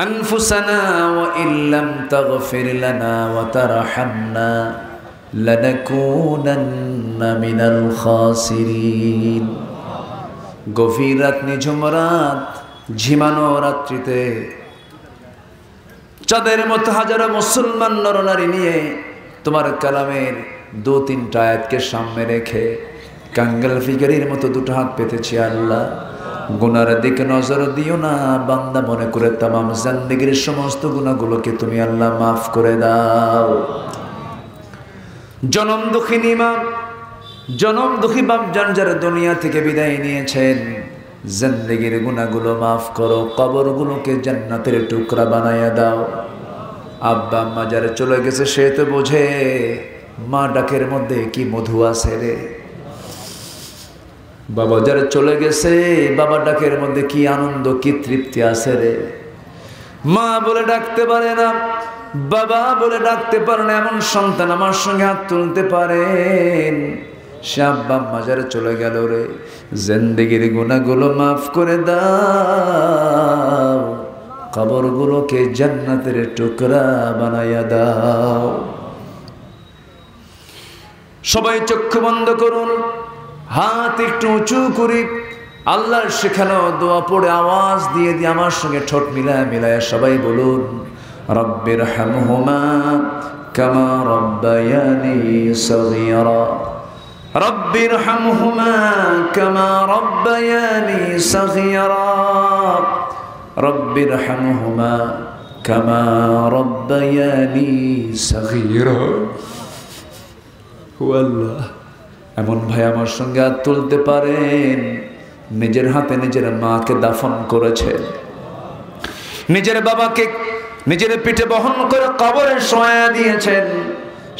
أنفسنا وإن لم تغفر لنا وترحمنا لنكونن من الخاسرين। গভীর রাত, নিঝুম রাত, ঝিমানো রাত্রিতে চাঁদের মতো হাজারো মুসলমান নরনারী নিয়ে তোমার কালামের দু তিনটা আয়াতকে সামনে রেখে কাঙ্গাল ফিগারির মতো দুটো হাত পেতেছি। আল্লাহ, গুনার দিকে নজর দিও না, বান্দা মনে করে তামাম জিন্দেগীর সমস্ত গুনাহগুলোকে তুমি আল্লাহ মাফ করে দাও। জনম দুঃখিনী মা, জনম দুঃখী বাপজান যারা দুনিয়া থেকে বিদায় নিয়েছেন, জিন্দেগীর গুনাহগুলো মাফ করো, কবরগুলোকে জান্নাতের টুকরা বানায়া দাও। আব্বা আম্মা যারা চলে গেছে সে তো বোঝে মা ডাকের মধ্যে কি মধু আছে রে। বাবা যারা চলে গেছে বাবা ডাকের মধ্যে কি আনন্দ, কি তৃপ্তি আছে রে। মা বলে ডাকতে পারে না, বাবা বলে ডাকতে পারে না, এমন সন্তান আমার সঙ্গে হাত তুলতে পারেন। সে আব্বা আম্মা যারা চলে গেল রে, জিন্দেগীর গুনাহগুলো মাফ করে দাও, কবরগুলোকে জান্নাতের টুকরা বানায়া দাও। সবাই চক্ষু বন্ধ করুন, হাত একটু উঁচু করি, আল্লাহর শেখানো দোয়া পড়ে আওয়াজ দিয়ে দিয়ে আমার সঙ্গে ঠোঁট মিলায় মিলায় সবাই বলুন, রব্বির হামহুমা কামা রব্বায়ানি সগীরা, রব্বির হামহুমা কামা রব্বায়ানি সগীরা, রব্বির হামহুমা কামা রব্বায়ানি সগীরা। ও আল্লাহ, এমন ভাই আমার সঙ্গে হাত তুলতে পারেন নিজের হাতে নিজের মাকে দাফন করেছেন, নিজের বাবাকে নিজের পিঠে বহন করে কবরে শোয়া দিয়েছেন।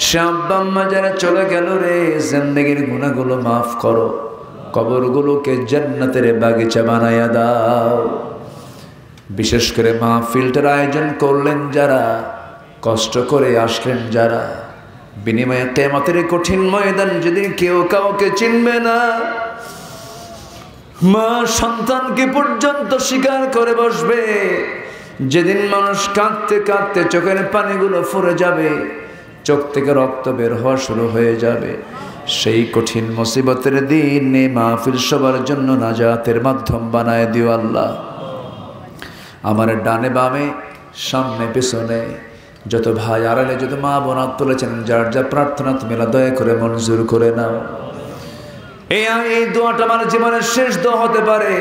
সে আব্বা আম্মা যারা চলে গেল রে, জিন্দেগীর গুনাহগুলো মাফ করো, কবরগুলোকে জান্নাতের বাগিচা বানায়া দাও। বিশেষ করে মাহফিলটার আয়োজন করলেন যারা, কষ্ট করে আসলেন যারা, বিনিময়ে কিয়ামতের কঠিন ময়দান যেদিন কেউ কাউকে চিনবে না, মা সন্তানকে পর্যন্ত স্বীকার করে বসবে, যেদিন মানুষ কাঁদতে কাঁদতে চোখের পানিগুলো ফুরে যাবে, চোখ থেকে রক্ত বের হওয়া শুরু হয়ে যাবে, সেই কঠিন মুসিবতের দিনে মাহফিল সবার জন্য নাজাতের মাধ্যম বানায় দিও আল্লাহ। আমার ডানে বামে সামনে পেছনে যত ভাই আড়ালে যত মা বোন হাত তুলেছেন, যার যা প্রার্থনা তুমি আল্লাহ দয়া করে মঞ্জুর করে নাও। এই দোয়াটা আমার জীবনের শেষ দোয়া হতে পারে।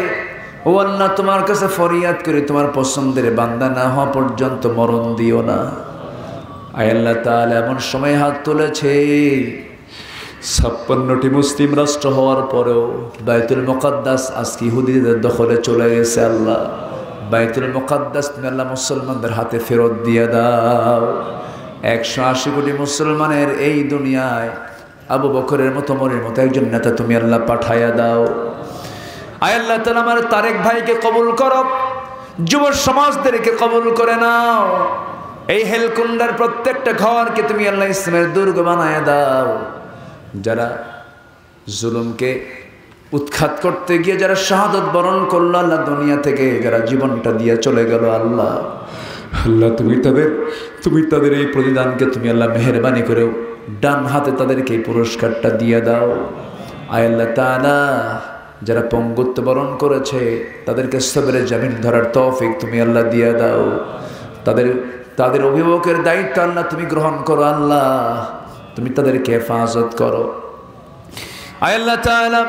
ও আল্লাহ, তোমার কাছে ফরিয়াদ করি, তোমার পছন্দের বান্দা না হওয়া পর্যন্ত মরণ দিও না। আয় আল্লাহ তাআলা, এমন সময় হাত তুলেছে 56টি মুসলিম রাষ্ট্র হওয়ার পরেও বাইতুল মুকাদ্দাস আজকে ইহুদিদের দখলে চলে গেছে। আল্লাহ, বাইতুল মুকাদ্দাস তুমি আল্লাহ মুসলমানদের হাতে ফেরত দিয়ে দাও। 180 কোটি মুসলমানের এই দুনিয়ায় আবু বকরের মতো মনের মতো একজন নেতা তুমি আল্লাহ পাঠাইয়া দাও। আয় আল্লাহ তাআলা, আমার তারেক ভাইকে কবুল করো, যুব সমাজদেরকে কবুল করে নাও। এই হেলকুন্ডার প্রত্যেকটা ঘরকে তুমি আল্লাহ ইসলামের দুর্গ বানায়া দাও। যারা জুলুমকে উৎখাত করতে গিয়ে যারা শাহাদত বরণ করলো আল্লাহ, দুনিয়া থেকে যারা জীবনটা দিয়ে চলে গেল আল্লাহ, আল্লাহ তুমি তাদের এই প্রতিদানকে তুমি আল্লাহ মেহেরবানি করেও ডান হাতে তাদেরকে এই পুরস্কারটা দিয়ে দাও। আয় আল্লাহ তাআলা, যারা পঙ্গুত্ব বরণ করেছে তাদেরকে সবরে জামিন ধরার তৌফিক তুমি আল্লাহ দিয়ে দাও। তাদের অভিভাবকের দায়িত্ব আল্লাহ তুমি গ্রহণ করো। আল্লাহ, তুমি তাদেরকে হেফাজত করো। আয় আল্লাহ তাআলা,